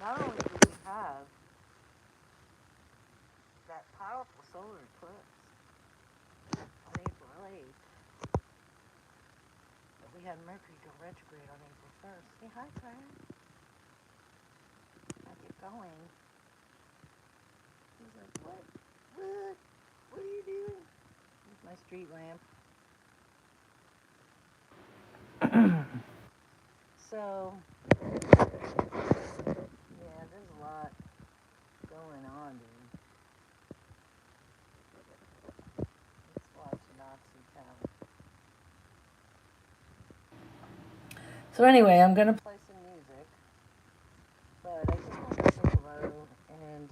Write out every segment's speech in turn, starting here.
not only do we have that powerful solar eclipse on April 8th, but we had Mercury go retrograde on April 1st. Say hi, Fran. I'll get going. He's like, what? What? What are you doing? Here's my street lamp. So, yeah, there's a lot going on, dude. Let's watch Nazi Town. So anyway, I'm gonna play some music, but I just want to say hello. And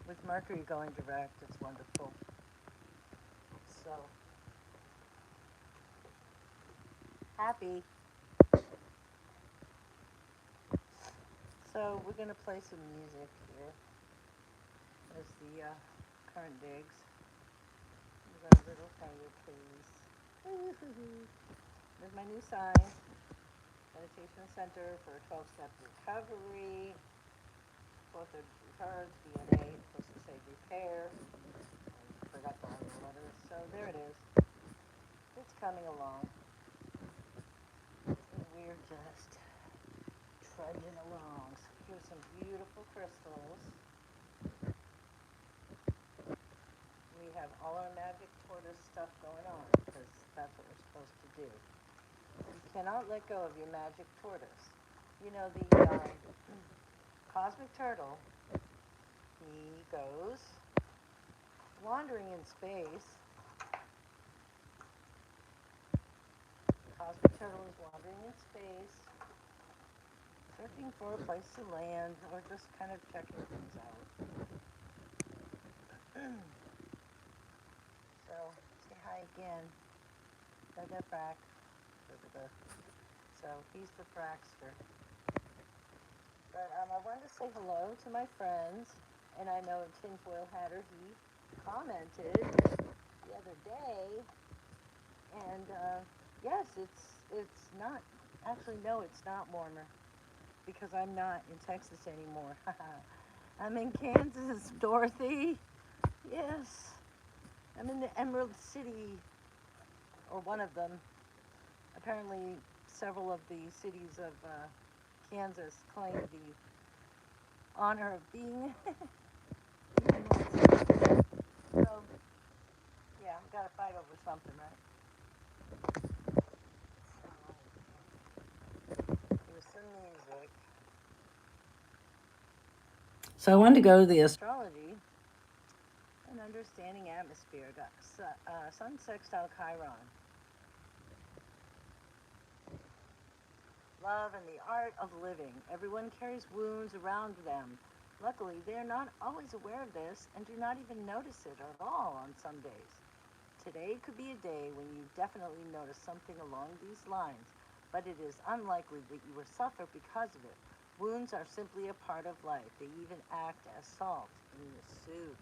with Mercury going direct, it's wonderful. So happy. So we're gonna play some music here. There's the current digs. We got a little finger, please. There's my new sign. Meditation Center for a 12-step recovery. 433 cards, DNA, supposed to say repair. I forgot the other letters. So there it is. It's coming along. And we're just trudging along. So here's some beautiful crystals. We have all our magic tortoise stuff going on because that's what we're supposed to do. You cannot let go of your magic tortoise. You know, the cosmic turtle, he goes wandering in space. The cosmic turtle is wandering in space, searching for a place to land or just kind of checking things out. So, say hi again. That frack. So, he's the frackster. But I wanted to say hello to my friends, and I know Tinfoil Hatter, he commented the other day, and yes, it's not, actually no, it's not warmer, because I'm not in Texas anymore. I'm in Kansas, Dorothy. Yes, I'm in the Emerald City, or one of them. Apparently, several of the cities of Kansas claim the honor of being so, yeah, we gotta fight over something, right? Here's some music. So I wanted to go to the astrology and understanding atmosphere. Got Sun sextile Chiron. Love and the art of living. Everyone carries wounds around them. Luckily, they are not always aware of this and do not even notice it at all on some days. Today could be a day when you definitely notice something along these lines, but it is unlikely that you will suffer because of it. Wounds are simply a part of life. They even act as salt in the soup.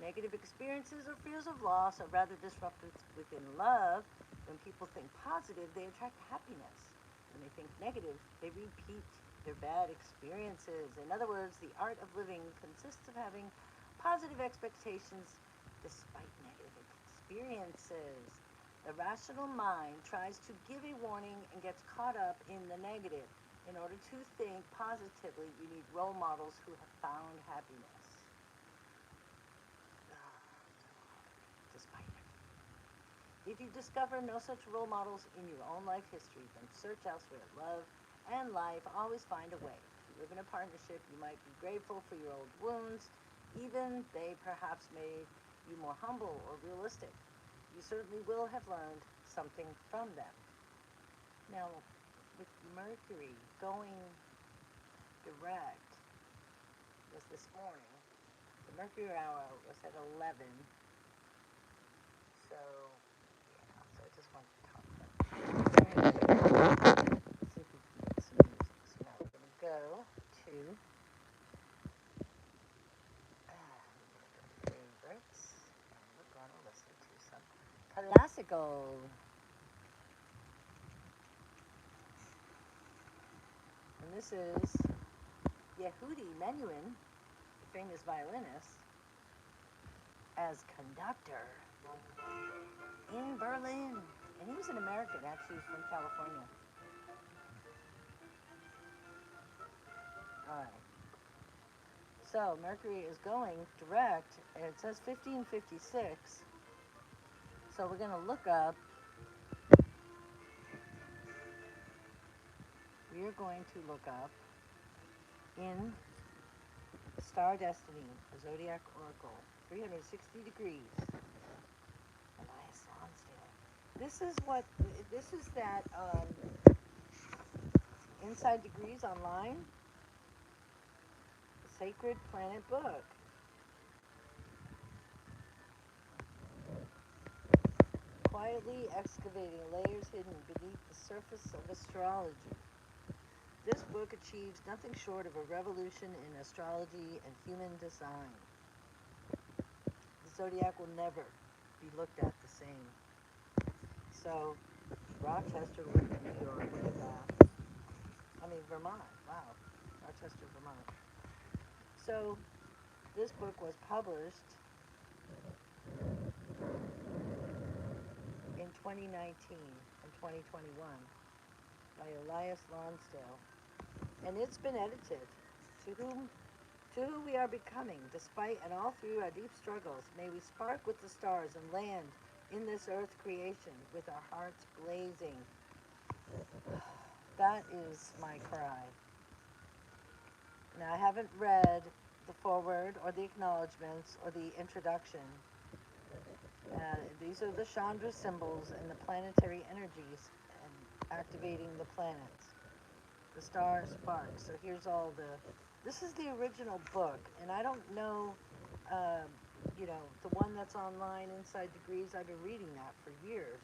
Negative experiences or fears of loss are rather disruptive within love. When people think positive, they attract happiness. When they think negative, they repeat their bad experiences. In other words, the art of living consists of having positive expectations despite negative experiences. The rational mind tries to give a warning and gets caught up in the negative. In order to think positively, you need role models who have found happiness. Despite it. If you discover no such role models in your own life history, then search elsewhere. Love and life always find a way. If you live in a partnership, you might be grateful for your old wounds, even they perhaps made you more humble or realistic. You certainly will have learned something from them. Now, with Mercury going direct was this morning. The Mercury hour was at 11. So, yeah, so I just wanted to talk about it. See if we can get some music. So now we're going to go to favorites. And we're going to listen to some classical. And this is Yehudi Menuhin, the famous violinist, as conductor in Berlin. And he was an American, actually. He's from California. All right. So Mercury is going direct, and it says 1556. So we're going to look up, in Star Destiny, a zodiac oracle, 360 degrees, Elias Lonsdale. This is that Inside Degrees online, the Sacred Planet book. Quietly excavating layers hidden beneath the surface of astrology. This book achieves nothing short of a revolution in astrology and human design. The zodiac will never be looked at the same. So, Rochester, look at New York, look at that. I mean, Vermont, wow. Rochester, Vermont. So, this book was published in 2019 and 2021 by Elias Lonsdale. And it's been edited. To who we are becoming, despite and all through our deep struggles, may we spark with the stars and land in this earth creation with our hearts blazing. That is my cry. Now, I haven't read the foreword or the acknowledgments or the introduction. These are the CHANDRA symbols and the planetary energies and activating the planets. The star sparks. So here's all the... This is the original book, and I don't know, the one that's online, Inside Degrees. I've been reading that for years.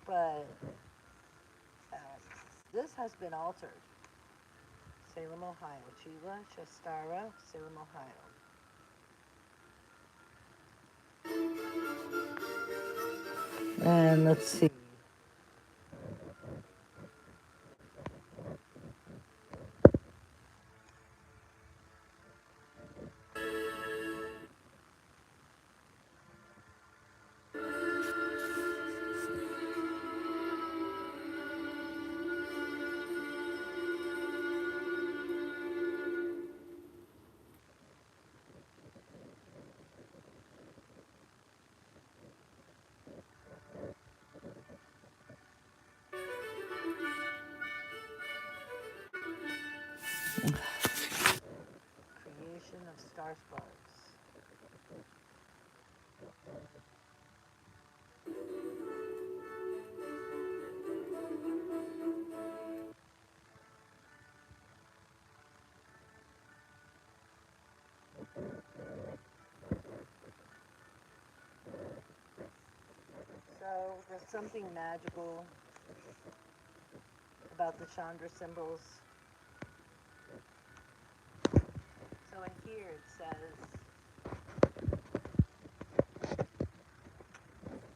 But this has been altered. Salem, Ohio. Chila, Shastara, Salem, Ohio. And let's see. Creation of star sparks. So there's something magical about the CHANDRA symbols. So in here it says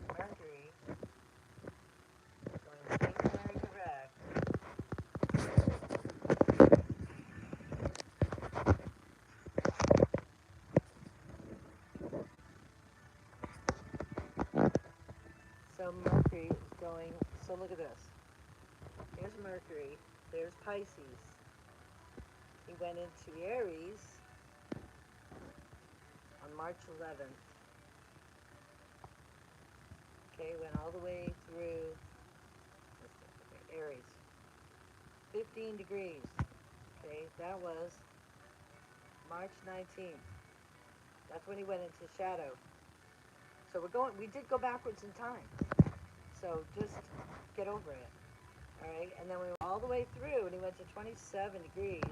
Mercury going stationary direct. So Mercury is going, so look at this. Here's Mercury, there's Pisces. He went into Aries on March 11th. Okay, went all the way through Aries. 15 degrees. Okay, that was March 19th. That's when he went into shadow. So we did go backwards in time. So just get over it. Alright, and then we went all the way through and he went to 27 degrees.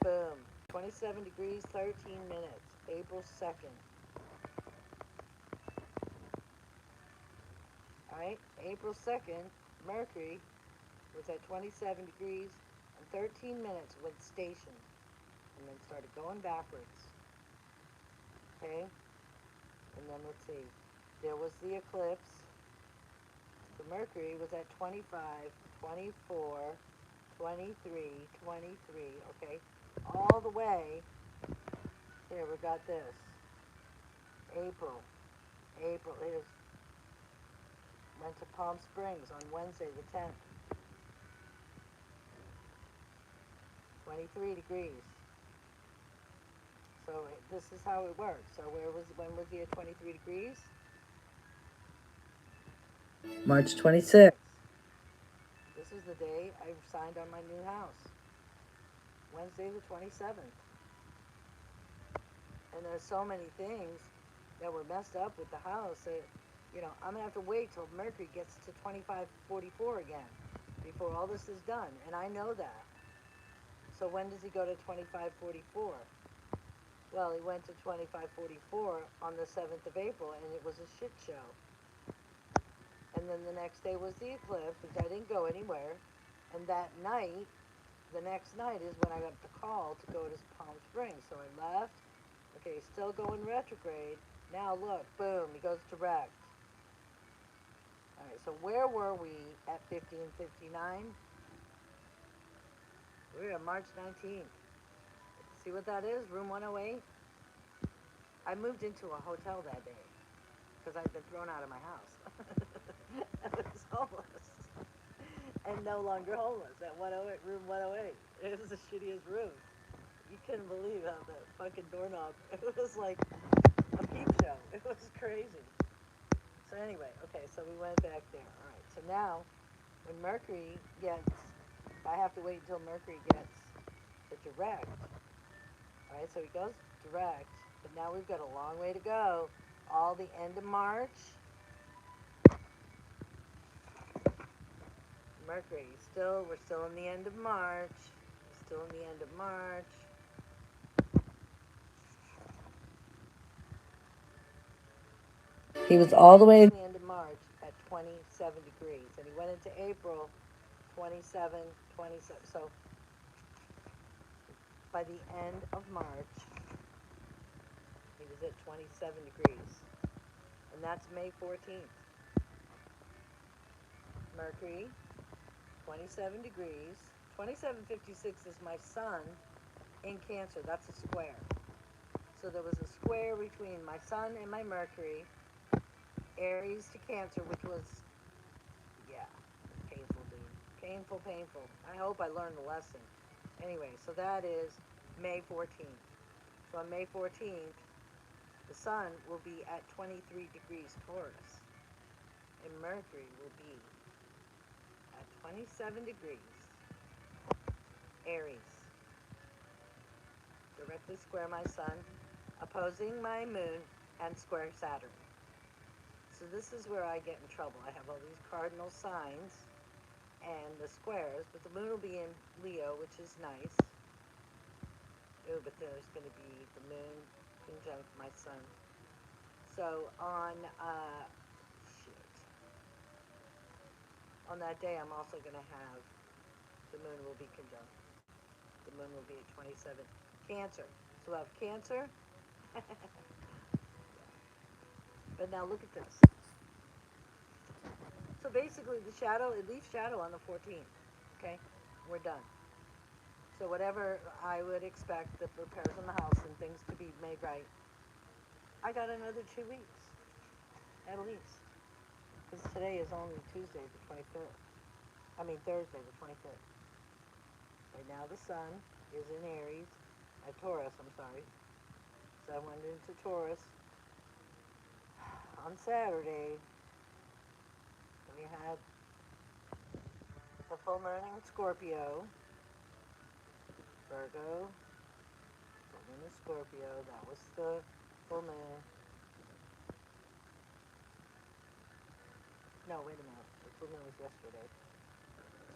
Boom. 27 degrees, 13 minutes. April 2nd. Alright, April 2nd, Mercury was at 27 degrees and 13 minutes, went station. And then started going backwards. Okay? And then let's see. There was the eclipse. So Mercury was at 25, 24, 23, 23, okay? All the way, here we got this, April, here's, went to Palm Springs on Wednesday the 10th, 23 degrees. So this is how it works. So when was he at 23 degrees? March 26th. This is the day I signed on my new house. Wednesday the 27th. And there's so many things that were messed up with the house that, I'm going to have to wait till Mercury gets to 2544 again before all this is done. And I know that. So when does he go to 2544? Well, he went to 2544 on the 7th of April, and it was a shit show. And then the next day was the eclipse, which I didn't go anywhere. And that night, the next night is when I got the call to go to Palm Springs. So I left. Okay, still going retrograde. Now look, boom, he goes direct. All right, so where were we at 1559? We were at March 19th. See what that is? Room 108? I moved into a hotel that day because I'd been thrown out of my house. I was homeless. And no longer homeless at 108, room 108. It was the shittiest room. You couldn't believe how the fucking doorknob, it was like a peep show. It was crazy. So anyway, okay, so we went back there. All right, so now when Mercury gets, I have to wait until Mercury gets the direct. All right, so he goes direct, but now we've got a long way to go. All the end of March. Mercury, we're still in the end of March. Still in the end of March. He was all the way at the end of March at 27 degrees, and he went into April 27. So by the end of March, he was at 27 degrees, and that's May 14th. Mercury, 27 degrees. 2756 is my sun in Cancer. That's a square. So there was a square between my sun and my Mercury, Aries to Cancer, which was, yeah, painful, dude. Painful. I hope I learned the lesson. Anyway, so that is May 14th. So on May 14th, the sun will be at 23 degrees Taurus, and Mercury will be at 27 degrees Aries. Directly square my sun, opposing my moon, and square Saturn. So this is where I get in trouble. I have all these cardinal signs and the squares, but the moon will be in Leo, which is nice. Oh, but there's going to be the moon conjunct my sun. So on that day, I'm also going to have the moon will be conjunct. The moon will be at 27. Cancer. So we'll have Cancer. But now look at this. So basically it leaves shadow on the 14th. Okay? We're done. So whatever I would expect, the repairs on the house and things to be made right, I got another 2 weeks, at least. Because today is only Thursday the 25th. Right now the sun is in Aries, Taurus, I'm sorry. So I went into Taurus on Saturday. And we had the full moon in Scorpio, Virgo, full moon in Scorpio, that was the full moon. No, wait a minute, the full moon was yesterday.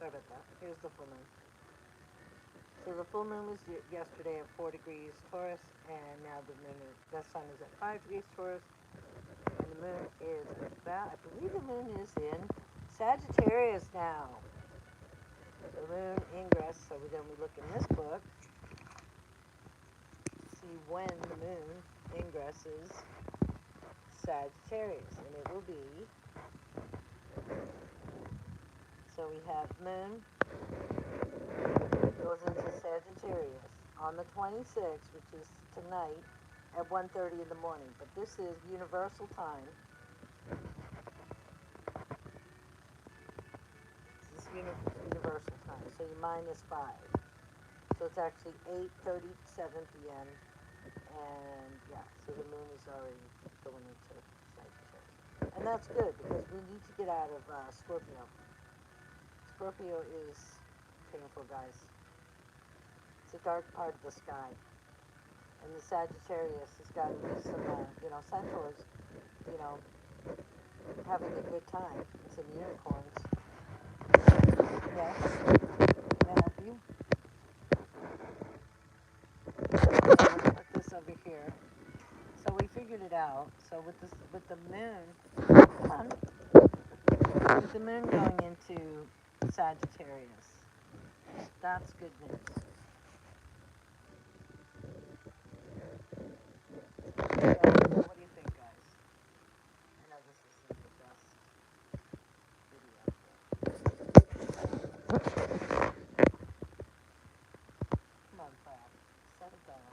Sorry about that. Here's the full moon. So the full moon was yesterday at 4 degrees Taurus, and now the sun is at 5 degrees Taurus, and the moon is I believe the moon is in Sagittarius now. The moon ingress, so then we look in this book, see when the moon ingresses Sagittarius, and it will be, so we have moon on the 26th, which is tonight, at 1:30 in the morning. But this is universal time. This is universal time, so you minus 5. So it's actually 8:37 p.m. And yeah, so the moon is already going into Sagittarius. And that's good because we need to get out of Scorpio. Scorpio is painful, guys. It's a dark part of the sky. And the Sagittarius has got to be some, centaurs, you know, having a good time. Some unicorns. Yes. Can I help you? Let's put this over here. So we figured it out. So with the moon, with the moon going into Sagittarius, that's good news. So, what do you think, guys? I know this isn't the best video. Come on, Brad. Set it down.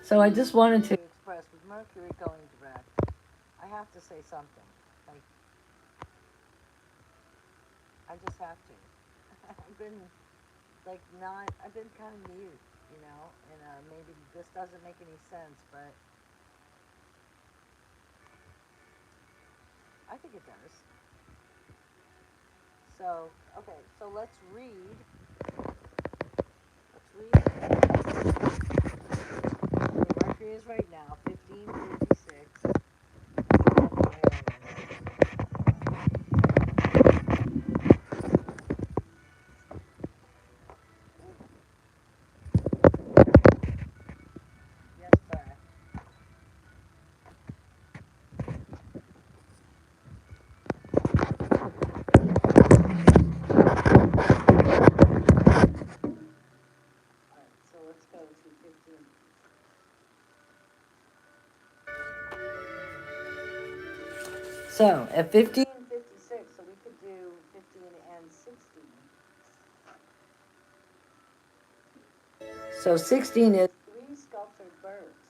So I just wanted to express, with Mercury going direct, I have to say something. Like, I just have to. I've been, I've been kind of mute, and maybe this doesn't make any sense, but I think it does. So, okay, so let's read. Mercury is right now 1556. Yes, Brad. Alright, so let's go to 15. So, at 1556, so we could do 15 and 16. So 16 is 3 sculptured birds,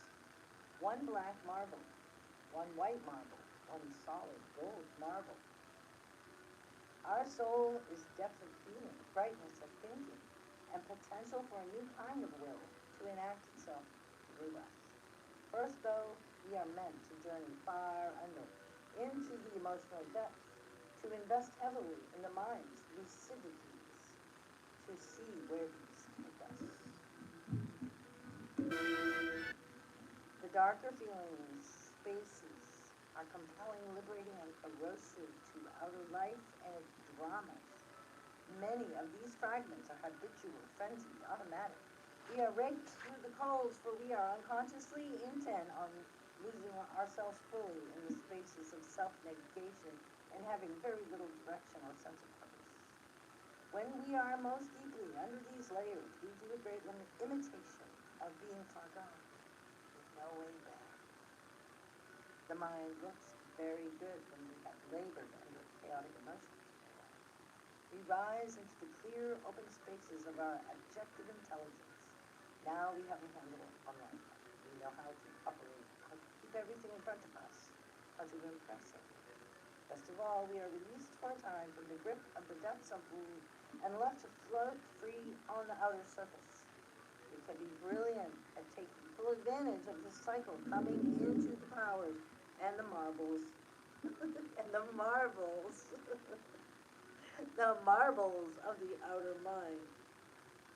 1 black marble, 1 white marble, 1 solid gold marble. Our soul is depth of feeling, brightness of thinking, and potential for a new kind of will to enact itself through us. First, though, we are meant to journey far under, into the emotional depths, to invest heavily in the mind's lucidities, to see where these take us. The darker feelings, spaces, are compelling, liberating, and corrosive to outer life and its dramas. Many of these fragments are habitual, frenzied, automatic. We are raked through the coals, for we are unconsciously intent on losing ourselves fully in the spaces of self-negation and having very little direction or sense of purpose. When we are most deeply under these layers, we do a great imitation of being far gone, with no way back. The mind looks very good when we have labored under chaotic emotions. We rise into the clear, open spaces of our objective intelligence. Now we have a handle on life. We know how to operate, how to keep everything in front of us, how to impress it. Best of all, we are released for a time from the grip of the depths of wound and left to float free on the outer surface. We can be brilliant at taking full advantage of this cycle, coming into the powers and the marbles. And the marbles. The marbles of the outer mind.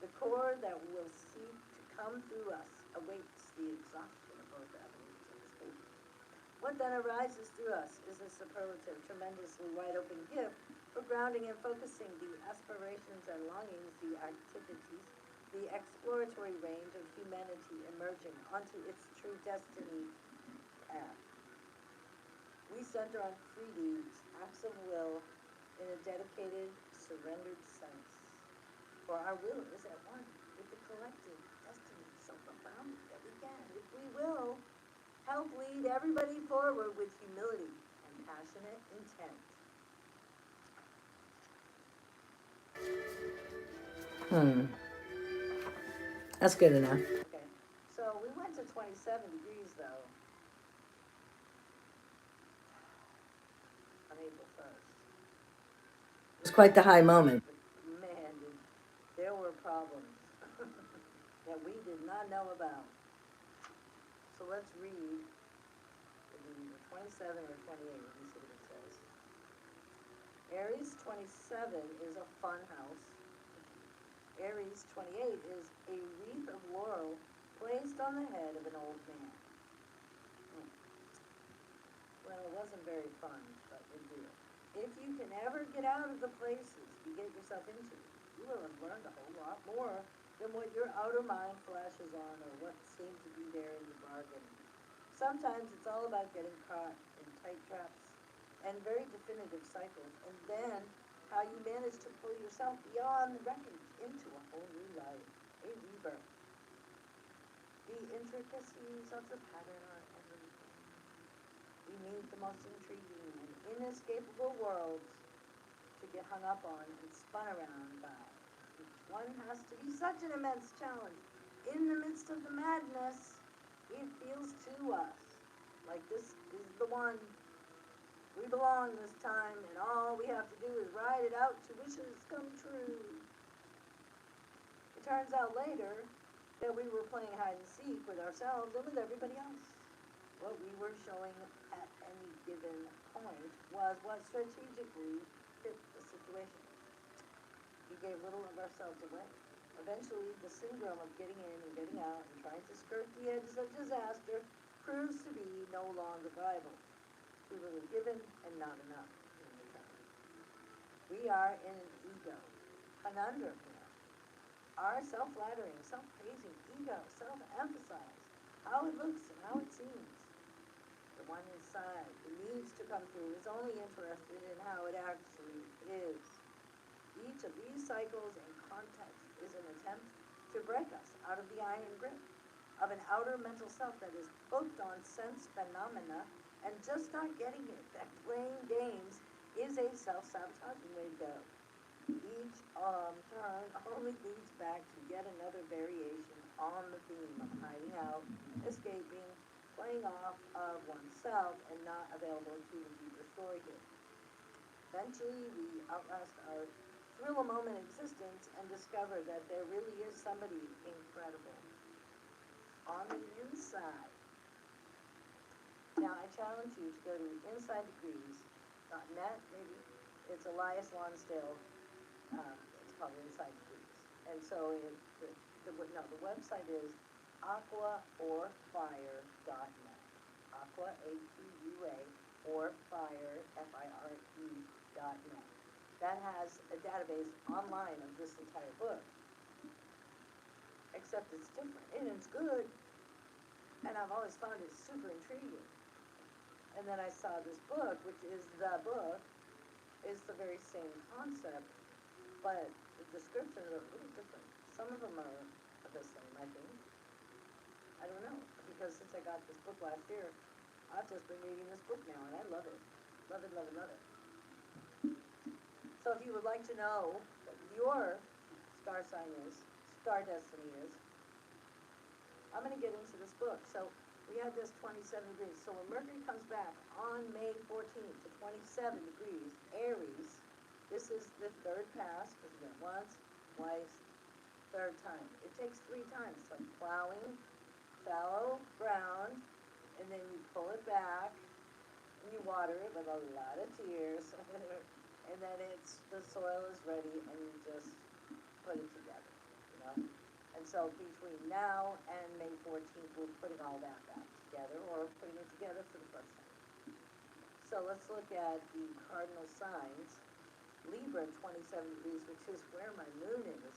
The core that will seek to come through us awaits the exhaustion of both avenues of escape. What then arises through us is a superlative, tremendously wide-open gift for grounding and focusing the aspirations and longings, the activities, the exploratory range of humanity emerging onto its true destiny path. We center on free deeds, acts of will, in a dedicated, surrendered sense. For our will is at one with the collective destiny so profound that we can, if we will, help lead everybody forward with humility and passionate intent. That's good enough. Okay. So we went to 27 degrees though on April 1st. It's quite the high moment. Man, there were problems that we did not know about. So let's read the 27 or 28. Let me see what it says. Aries 27 is a fun house. Aries 28 is a wreath of laurel placed on the head of an old man. Well, it wasn't very fun, but we do it. If you can ever get out of the places you get yourself into, you will have learned a whole lot more than what your outer mind flashes on or what seemed to be there in the bargain. Sometimes it's all about getting caught in tight traps and very definitive cycles, and then how you manage to pull yourself beyond the wreckage into a whole new life, a rebirth. The intricacies of the pattern are everything. We meet the most intriguing and inescapable worlds to get hung up on and spun around by. Each one has to be such an immense challenge. In the midst of the madness, it feels to us like this is the one. We belong this time, and all we have to do is ride it out to wishes come true. It turns out later that we were playing hide and seek with ourselves and with everybody else. What we were showing at any given point was what strategically fit the situation. We gave little of ourselves away. Eventually, the syndrome of getting in and getting out and trying to skirt the edges of disaster proves to be no longer viable. Too little given and not enough in return. We are in an ego conundrum here. Our self-flattering, self-praising ego, self-emphasized, how it looks and how it seems. The one inside who needs to come through is only interested in how it actually is. Each of these cycles and contexts is an attempt to break us out of the iron grip of an outer mental self that is hooked on sense phenomena and just not getting it, that playing games is a self-sabotaging way to go. Each turn only leads back to yet another variation on the theme of hiding out, escaping, playing off of oneself, and not available to the deeper story here. Eventually, we outlast our thrill-a-moment existence and discover that there really is somebody incredible on the inside. Now, I challenge you to go to InsideDegrees.net, maybe. It's Elias Lonsdale. It's called Inside Degrees. And so the website is aquaorfire.net. Aqua, A-Q-U-A, or fire, F-I-R-E.net. That has a database online of this entire book. Except it's different, and it's good. And I've always found it super intriguing. And then I saw this book, which is the book, is the very same concept, but the descriptions are a little different. Some of them are the same, I think. I don't know, because since I got this book last year, I've just been reading this book now, and I love it. Love it, love it, love it. So if you would like to know what your star sign is, star destiny is, I'm going to get into this book. So we have this 27 degrees. So when Mercury comes back on May 14th to 27 degrees, Aries, this is the third pass, because we went once, twice, third time. It takes 3 times. It's like plowing, fallow ground, and then you pull it back, and you water it with a lot of tears, and then the soil is ready, and you just put it together, you know? And so between now and May 14th, we're putting all that back together, or putting it together for the first time. So let's look at the cardinal signs. Libra, 27 degrees, which is where my moon is.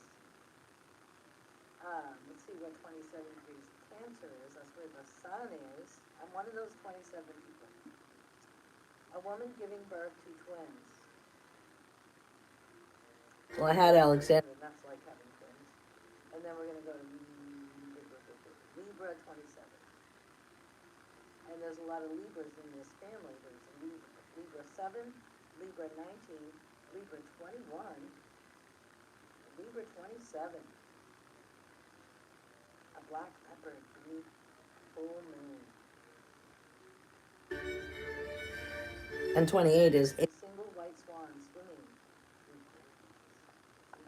Let's see what 27 degrees Cancer is. That's where the sun is. I'm one of those 27 people. A woman giving birth to twins. Well, I had Alexander. And that's like having twins. And then we're going to go to Libra 27. And there's a lot of Libras in this family. There's a Libra 7, Libra 19, Libra 21, Libra 27. black leopard beneath full moon. And 28 is A single white swan swimming through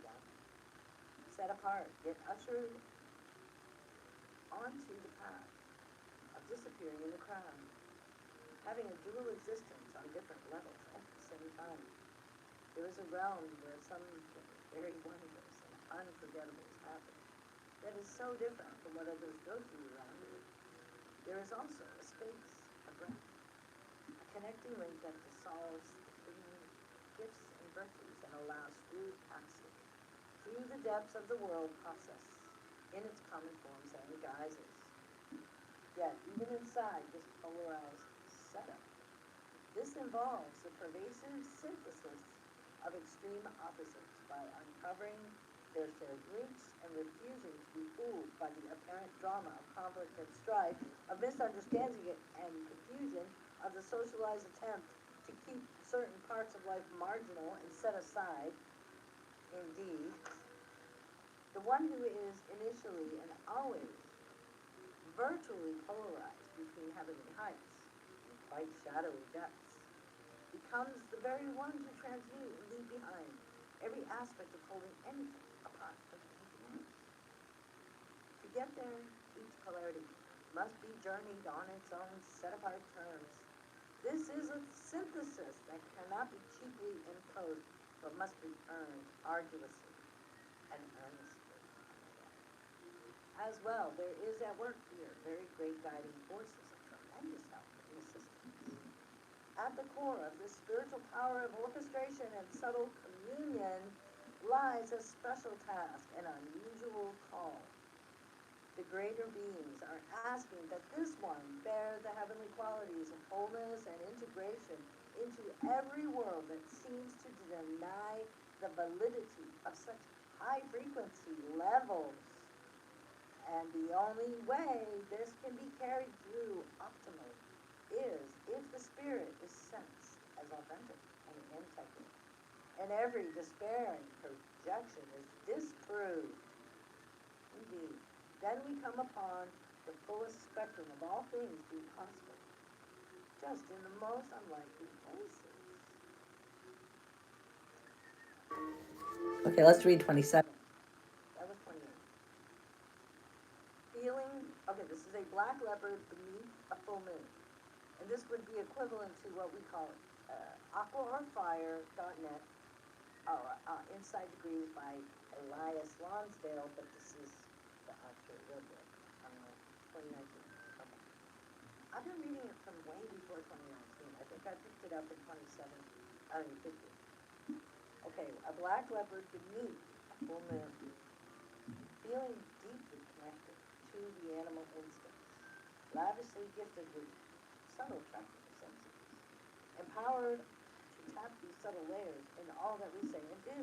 clouds. Set apart, yet ushered onto the path of disappearing in the crowd, having a dual existence on different levels at the same time. There is a realm where something very wondrous and unforgettable is happening that is so different from what others go through around it. There is also a space, a breath, a connecting link that dissolves the hidden gifts and virtues and allows smooth passage through the depths of the world process in its common forms and guises. Yet, even inside this polarized setup, this involves the pervasive synthesis of extreme opposites by uncovering their shared roots and refusing to be fooled by the apparent drama of conflict and strife, of misunderstanding and confusion, of the socialized attempt to keep certain parts of life marginal and set aside. Indeed, the one who is initially and always virtually polarized between heavenly heights and quite shadowy depths becomes the very one to transmute and leave behind every aspect of holding anything apart from anything else. To get there, each polarity must be journeyed on its own set-apart terms. This is a synthesis that cannot be cheaply imposed, but must be earned arduously and earnestly. As well, there is at work here very great guiding forces of tremendous help and assistance. At the core of this spiritual power of orchestration and subtle communion lies a special task, an unusual call. The greater beings are asking that this one bear the heavenly qualities of wholeness and integration into every world that seems to deny the validity of such high frequency levels. And the only way this can be carried through optimally is if the spirit is sensed as authentic and integral, and every despairing projection is disproved. Indeed, then we come upon the fullest spectrum of all things being possible, just in the most unlikely places. okay. Let's read 27. That was 28. Feeling, okay, this is a black leopard beneath a full moon. And this would be equivalent to what we call aquaorfire.net, Inside Degrees by Elias Lonsdale, but this is the actual real book. 2019. Okay. I've been reading it from way before 2019. I think I picked it up in 15. Okay, a black leopard beneath a full moon, feeling deeply connected to the animal instincts, lavishly gifted with subtle tracking senses, empowered to tap these subtle layers in all that we say and do.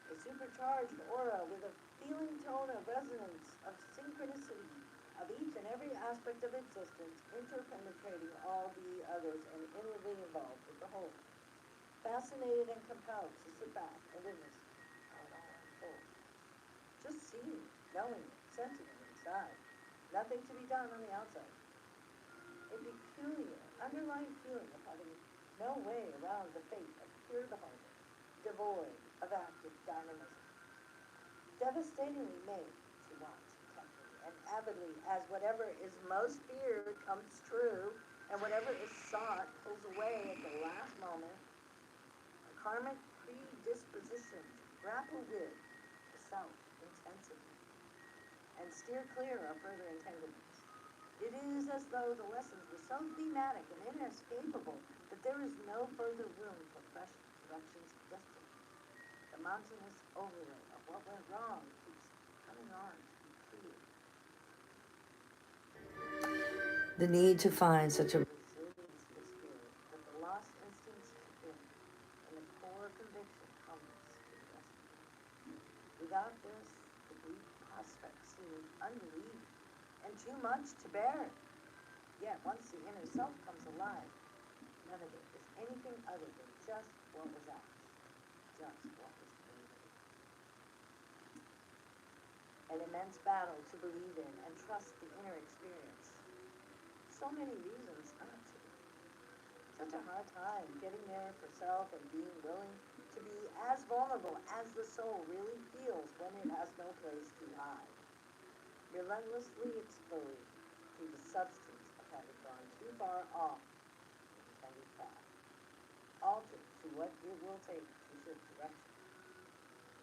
A supercharged aura with a feeling tone of resonance, of synchronicity, of each and every aspect of existence, interpenetrating all the others and inwardly involved with the whole. Fascinated and compelled to sit back and witness how it all unfolds. Just seeing, knowing it, sensing it inside. Nothing to be done on the outside. A peculiar, underlying feeling of having no way around the fate of pure behavior, devoid of active dynamism. Devastatingly made to watch intently and avidly as whatever is most feared comes true, and whatever is sought pulls away at the last moment. A karmic predisposition to grapple with the self intensity and steer clear of further entanglements. It is as though the lessons were so thematic and inescapable that there is no further room for fresh directions suggested. The mountainous overlay of what went wrong keeps coming on to be clear. The need to find such a Resiliency of spirit that the lost instincts kick in, and the core conviction comes to the rescue. Without this, the bleak prospect seems unrelieved and too much to bear. Yet once the inner self comes alive, none of it is anything other than just what was ours, just what was created. And an immense battle to believe in and trust the inner experience. So many reasons not to. Such a hard time getting there for self and being willing to be as vulnerable as the soul really feels when it has no place to hide. Relentlessly exposed to the substance of having gone too far off the intended path. Altered to what it will take to shift direction.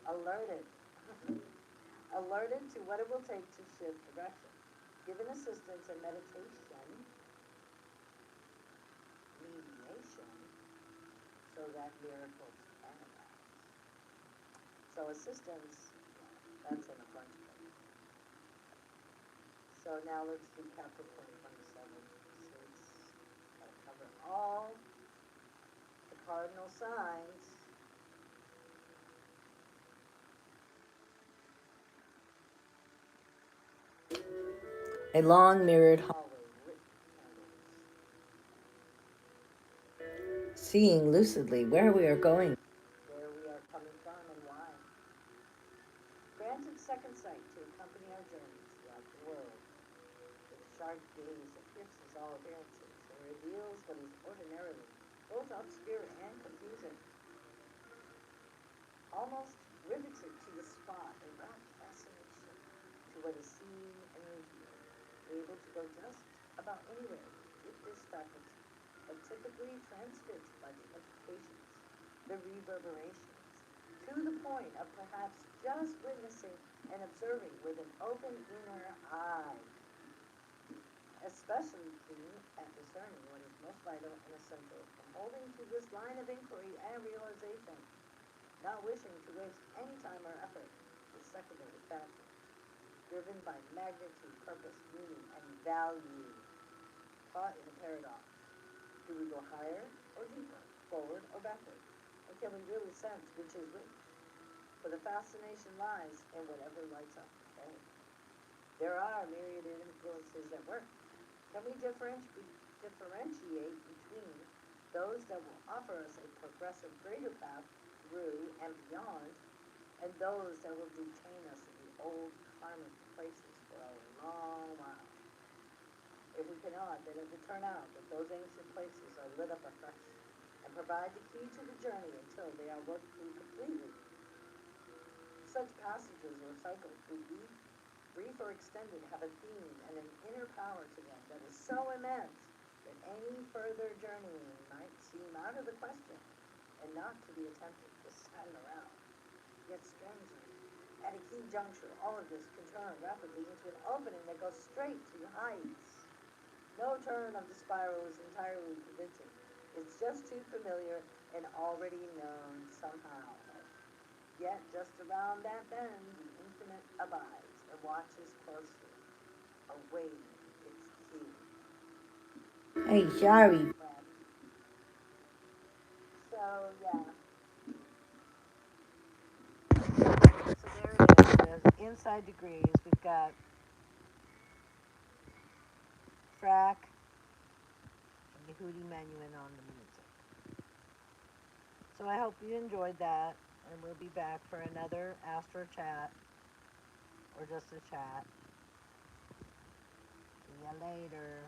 Alerted. Alerted to what it will take to shift direction. Given assistance and meditation, mediation, so that miracles can arise. So assistance, that's in a bunch of things. So now let's do Capricorn 27. So it's got to cover all the cardinal signs. A long mirrored hall, Hallway lit candles. seeing lucidly where we are going. Where we are coming from and why. Granted second sight to accompany our journeys throughout the world. With a sharp gaze that pierces all appearances and reveals what is ordinarily both obscure and confusing. Almost riveted to the spot and rapt fascination to what is seen and revealed. Able to go just about anywhere with this faculty, but typically transfixed by the implications, the reverberations, to the point of perhaps just witnessing and observing with an open inner eye, especially keen at discerning what is most vital and essential from holding to this line of inquiry and realization, not wishing to waste any time or effort with secondary factors, driven by magnitude, purpose, meaning, and value, caught in a paradox. Do we go higher or deeper, forward or backward? And can we really sense which is which? For the fascination lies in whatever lights up the day. There are myriad influences at work. Can we differentiate between those that will offer us a progressive greater path through and beyond, and those that will detain us in the old karmic places for a long while? If we cannot, then it will turn out that those ancient places are lit up afresh and provide the key to the journey until they are worked through completely. Such passages or cycles, brief or extended, have a theme and an inner power to them that is so immense that any further journeying might seem out of the question and not to be attempted this time around. Yet strangely, at a key juncture, all of this can turn rapidly into an opening that goes straight to heights. No turn of the spiral is entirely convincing. It's just too familiar and already known somehow. Yet just around that bend, the infinite abides and watches closely, awaiting its cue. Hey, Shari. So, yeah. So there it is. The inside degrees, we've got Frack and Yehudi Menuhin on the music. So I hope you enjoyed that, and we'll be back for another Astro Chat, or just a chat. See ya later.